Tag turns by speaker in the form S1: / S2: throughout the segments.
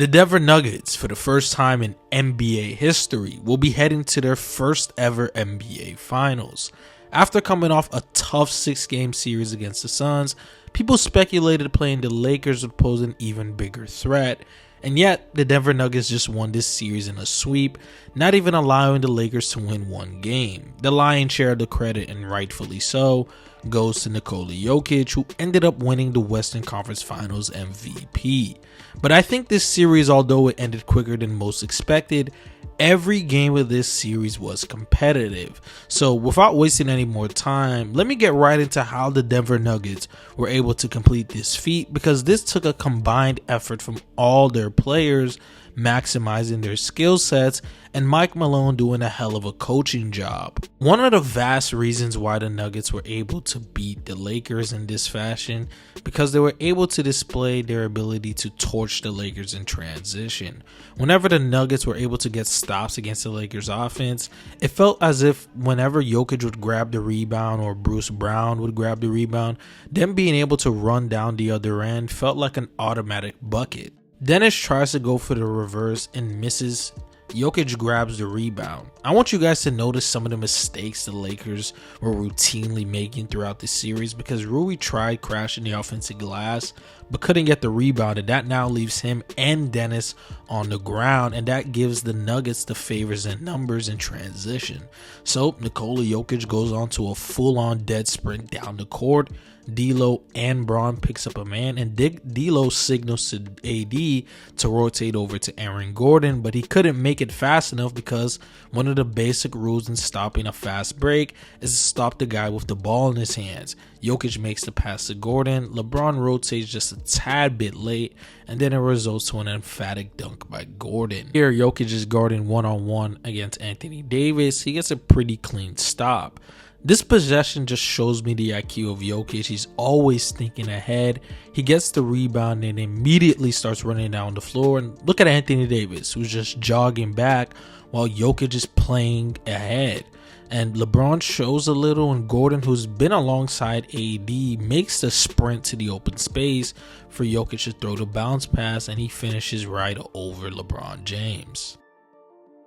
S1: The Denver Nuggets, for the first time in NBA history, will be heading to their first ever NBA Finals. After coming off a tough 6-game series against the Suns, people speculated playing the Lakers would pose an even bigger threat. And yet, the Denver Nuggets just won this series in a sweep, not even allowing the Lakers to win one game. The lion's share of the credit, and rightfully so, goes to Nikola Jokic, who ended up winning the Western Conference Finals MVP. But I think this series, although it ended quicker than most expected, every game of this series was competitive. So without wasting any more time, let me get right into how the Denver Nuggets were able to complete this feat, because this took a combined effort from all their players maximizing their skill sets and Mike Malone doing a hell of a coaching job. One of the vast reasons why the Nuggets were able to beat the Lakers in this fashion, because they were able to display their ability to torch the Lakers in transition. Whenever the Nuggets were able to get stops against the Lakers offense, it felt as if whenever Jokic would grab the rebound or Bruce Brown would grab the rebound, them being able to run down the other end felt like an automatic bucket. Dennis tries to go for the reverse and misses. Jokic grabs the rebound. I want you guys to notice some of the mistakes the Lakers were routinely making throughout the series, because Rui tried crashing the offensive glass but couldn't get the rebound, and that now leaves him and Dennis on the ground, and that gives the Nuggets the favors in numbers in transition. So Nikola Jokic goes on to a full-on dead sprint down the court. D'Lo and Braun picks up a man, and D'Lo signals to AD to rotate over to Aaron Gordon, but he couldn't make it fast enough, because one of the basic rules in stopping a fast break is to stop the guy with the ball in his hands. Jokic makes the pass to Gordon. LeBron rotates just a tad bit late, and then it results to an emphatic dunk by Gordon. Here, Jokic is guarding one-on-one against Anthony Davis. He gets a pretty clean stop. This possession just shows me the IQ of Jokic. He's always thinking ahead. He gets the rebound and immediately starts running down the floor. And look at Anthony Davis, who's just jogging back while Jokic is playing ahead. And LeBron shows a little, and Gordon, who's been alongside AD, makes the sprint to the open space for Jokic to throw the bounce pass, and he finishes right over LeBron James.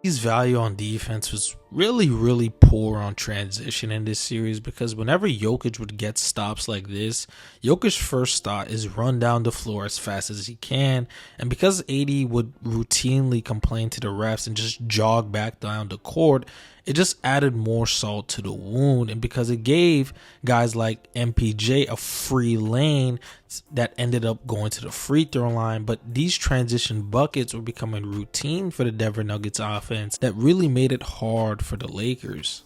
S1: His value on defense was really poor on transition in this series, because whenever Jokic would get stops like this, Jokic's first thought is run down the floor as fast as he can, and because AD would routinely complain to the refs and just jog back down the court, it just added more salt to the wound, and because it gave guys like MPJ a free lane that ended up going to the free throw line. But these transition buckets were becoming routine for the Denver Nuggets offense that really made it hard for the Lakers.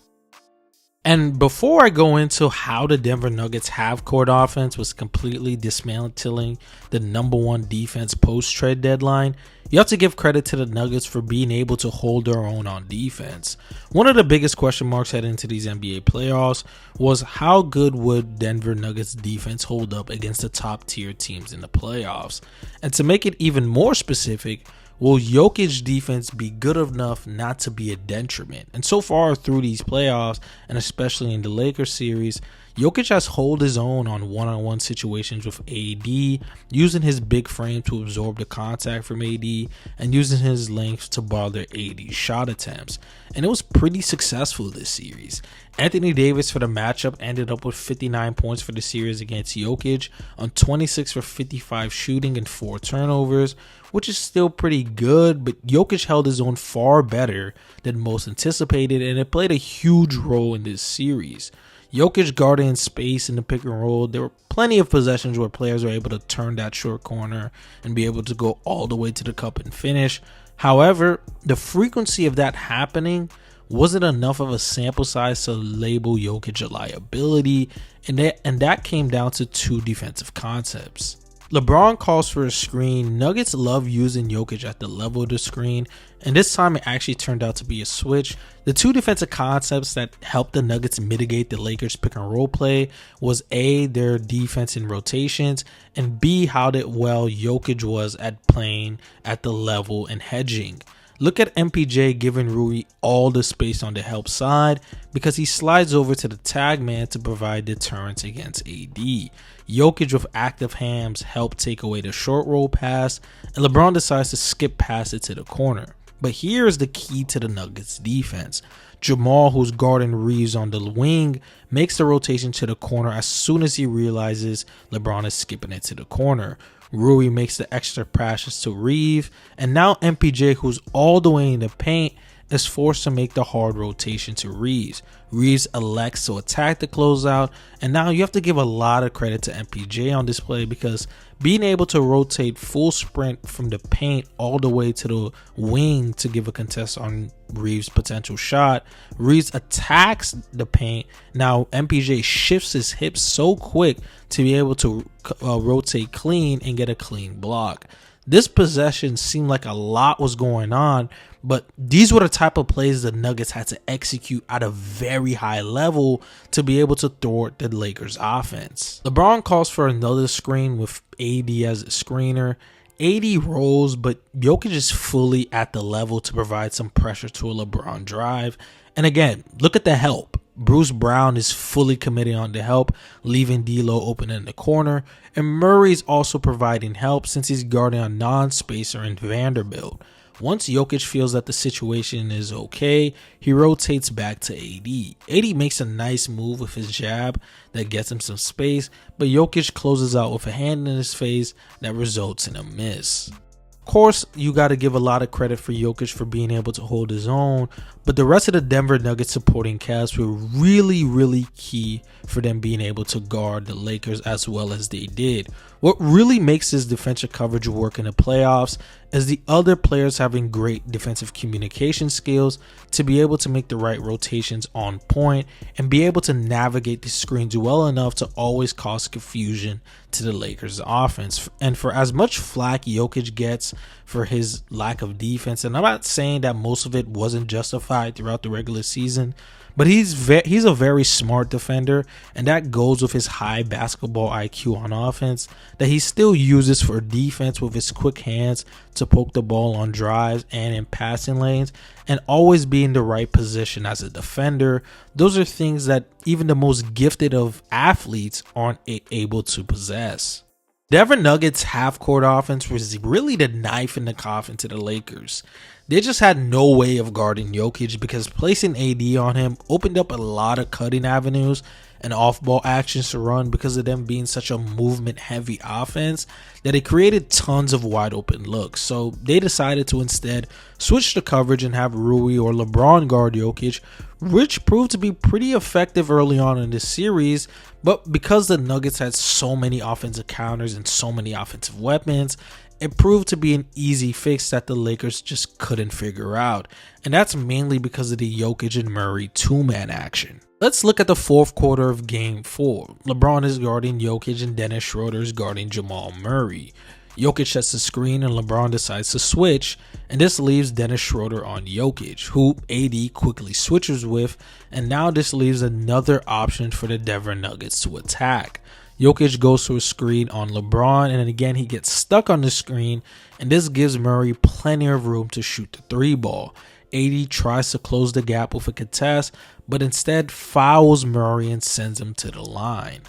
S1: And before I go into how the Denver Nuggets half-court offense was completely dismantling the #1 defense post-trade deadline, you have to give credit to the Nuggets for being able to hold their own on defense. One of the biggest question marks heading into these NBA playoffs was how good would Denver Nuggets defense hold up against the top-tier teams in the playoffs. And to make it even more specific, will Jokic's defense be good enough not to be a detriment? And so far through these playoffs, and especially in the Lakers series, Jokic has held his own on one-on-one situations with AD, using his big frame to absorb the contact from AD and using his length to bother AD's shot attempts. And it was pretty successful this series. Anthony Davis for the matchup ended up with 59 points for the series against Jokic on 26 for 55 shooting and 4 turnovers, which is still pretty good, but Jokic held his own far better than most anticipated, and it played a huge role in this series. Jokic guarding space in the pick and roll. There were plenty of possessions where players were able to turn that short corner and be able to go all the way to the cup and finish. However, the frequency of that happening wasn't enough of a sample size to label Jokic a liability, and that came down to 2 defensive concepts. LeBron calls for a screen. Nuggets love using Jokic at the level of the screen, and this time it actually turned out to be a switch. The 2 defensive concepts that helped the Nuggets mitigate the Lakers pick and roll play was A, their defense in rotations, and B, how well Jokic was at playing at the level and hedging. Look at MPJ giving Rui all the space on the help side because he slides over to the tag man to provide deterrence against AD. Jokic with active hands help take away the short roll pass, and LeBron decides to skip past it to the corner. But here's the key to the Nuggets defense. Jamal, who's guarding Reeves on the wing, makes the rotation to the corner as soon as he realizes LeBron is skipping it to the corner. Rui makes the extra passes to Reeves, and now MPJ, who's all the way in the paint, is forced to make the hard rotation to Reeves. Reeves elects to attack the closeout, and now you have to give a lot of credit to MPJ on this play because being able to rotate full sprint from the paint all the way to the wing to give a contest on Reeves' potential shot. Reeves attacks the paint. Now MPJ shifts his hips so quick to be able to rotate clean and get a clean block. This possession seemed like a lot was going on, but these were the type of plays the Nuggets had to execute at a very high level to be able to thwart the Lakers offense. LeBron calls for another screen with AD as a screener. AD rolls, but Jokic is fully at the level to provide some pressure to a LeBron drive. And again, look at the help. Bruce Brown is fully committed on the help, leaving D'Lo open in the corner, and Murray's also providing help since he's guarding a non-spacer in Vanderbilt. Once Jokic feels that the situation is okay, he rotates back to AD. AD makes a nice move with his jab that gets him some space, but Jokic closes out with a hand in his face that results in a miss. Of course, you got to give a lot of credit for Jokic for being able to hold his own, but the rest of the Denver Nuggets supporting cast were really key for them being able to guard the Lakers as well as they did. What really makes this defensive coverage work in the playoffs is the other players having great defensive communication skills to be able to make the right rotations on point and be able to navigate the screens well enough to always cause confusion to the Lakers offense. And for as much flack Jokic gets for his lack of defense, and I'm not saying that most of it wasn't justified throughout the regular season, but he's a very smart defender, and that goes with his high basketball IQ on offense that he still uses for defense with his quick hands to poke the ball on drives and in passing lanes, and always be in the right position as a defender. Those are things that even the most gifted of athletes aren't able to possess. Denver Nuggets half-court offense was really the knife in the coffin to the Lakers. They just had no way of guarding Jokic because placing AD on him opened up a lot of cutting avenues and off-ball actions to run because of them being such a movement-heavy offense that it created tons of wide-open looks. So they decided to instead switch the coverage and have Rui or LeBron guard Jokic, which proved to be pretty effective early on in this series. But because the Nuggets had so many offensive counters and so many offensive weapons, it proved to be an easy fix that the Lakers just couldn't figure out. And that's mainly because of the Jokic and Murray two-man action. Let's look at the fourth quarter of Game 4. LeBron is guarding Jokic and Dennis Schroeder is guarding Jamal Murray. Jokic sets the screen and LeBron decides to switch, and this leaves Dennis Schroeder on Jokic, who AD quickly switches with, and now this leaves another option for the Denver Nuggets to attack. Jokic goes to a screen on LeBron, and then again he gets stuck on the screen, and this gives Murray plenty of room to shoot the three ball. AD tries to close the gap with a contest, but instead fouls Murray and sends him to the line.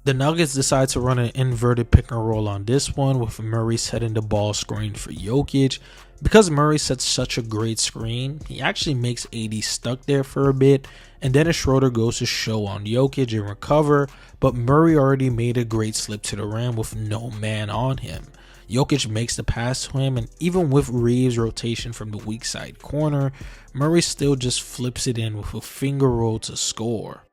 S1: The Nuggets decide to run an inverted pick and roll on this one, with Murray setting the ball screen for Jokic. Because Murray sets such a great screen, he actually makes AD stuck there for a bit, and then Schroeder goes to show on Jokic and recover, but Murray already made a great slip to the rim with no man on him. Jokic makes the pass to him, and even with Reeves' rotation from the weak side corner, Murray still just flips it in with a finger roll to score.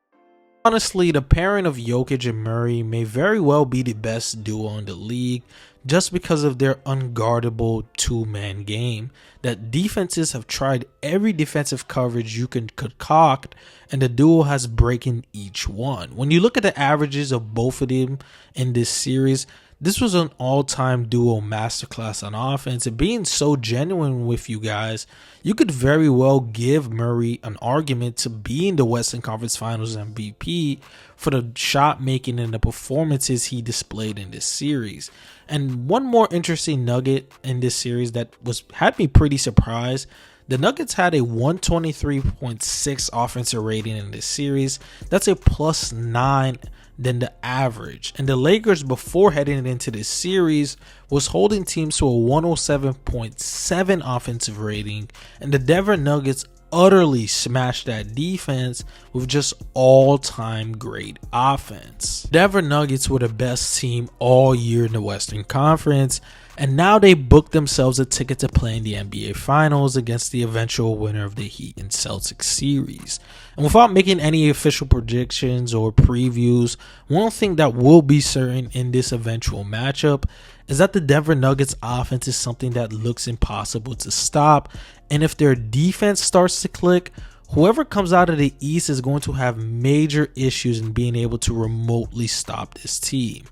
S1: Honestly, the pairing of Jokic and Murray may very well be the best duo in the league just because of their unguardable two-man game, that defenses have tried every defensive coverage you can concoct, and the duo has broken each one. When you look at the averages of both of them in this series, This was an all-time duo masterclass on offense, and being so genuine with you guys, you could very well give Murray an argument to being the Western Conference Finals MVP for the shot making and the performances he displayed in this series. And one more interesting nugget in this series that had me pretty surprised. The Nuggets had a 123.6 offensive rating in this series. That's a +9 than the average. And the Lakers, before heading into this series, was holding teams to a 107.7 offensive rating. And the Denver Nuggets utterly smashed that defense with just all-time great offense. Denver Nuggets were the best team all year in the Western Conference, and now they booked themselves a ticket to play in the NBA Finals against the eventual winner of the Heat and Celtics series. And without making any official predictions or previews, one thing that will be certain in this eventual matchup is that the Denver Nuggets offense is something that looks impossible to stop. And if their defense starts to click, whoever comes out of the East is going to have major issues in being able to remotely stop this team.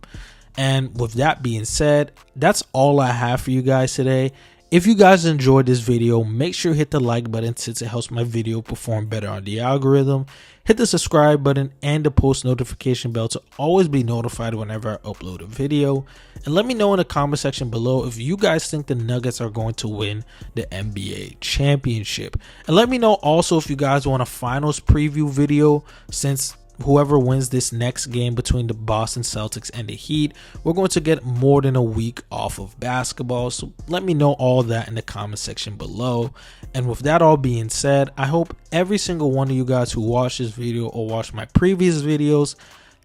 S1: And with that being said, that's all I have for you guys today. If you guys enjoyed this video, make sure you hit the like button since it helps my video perform better on the algorithm. Hit the subscribe button and the post notification bell to always be notified whenever I upload a video. And let me know in the comment section below if you guys think the Nuggets are going to win the NBA championship. And let me know also if you guys want a finals preview video, since whoever wins this next game between the Boston Celtics and the Heat, we're going to get more than a week off of basketball. So let me know all that in the comment section below. And with that all being said, I hope every single one of you guys who watched this video or watched my previous videos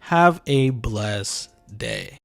S1: have a blessed day.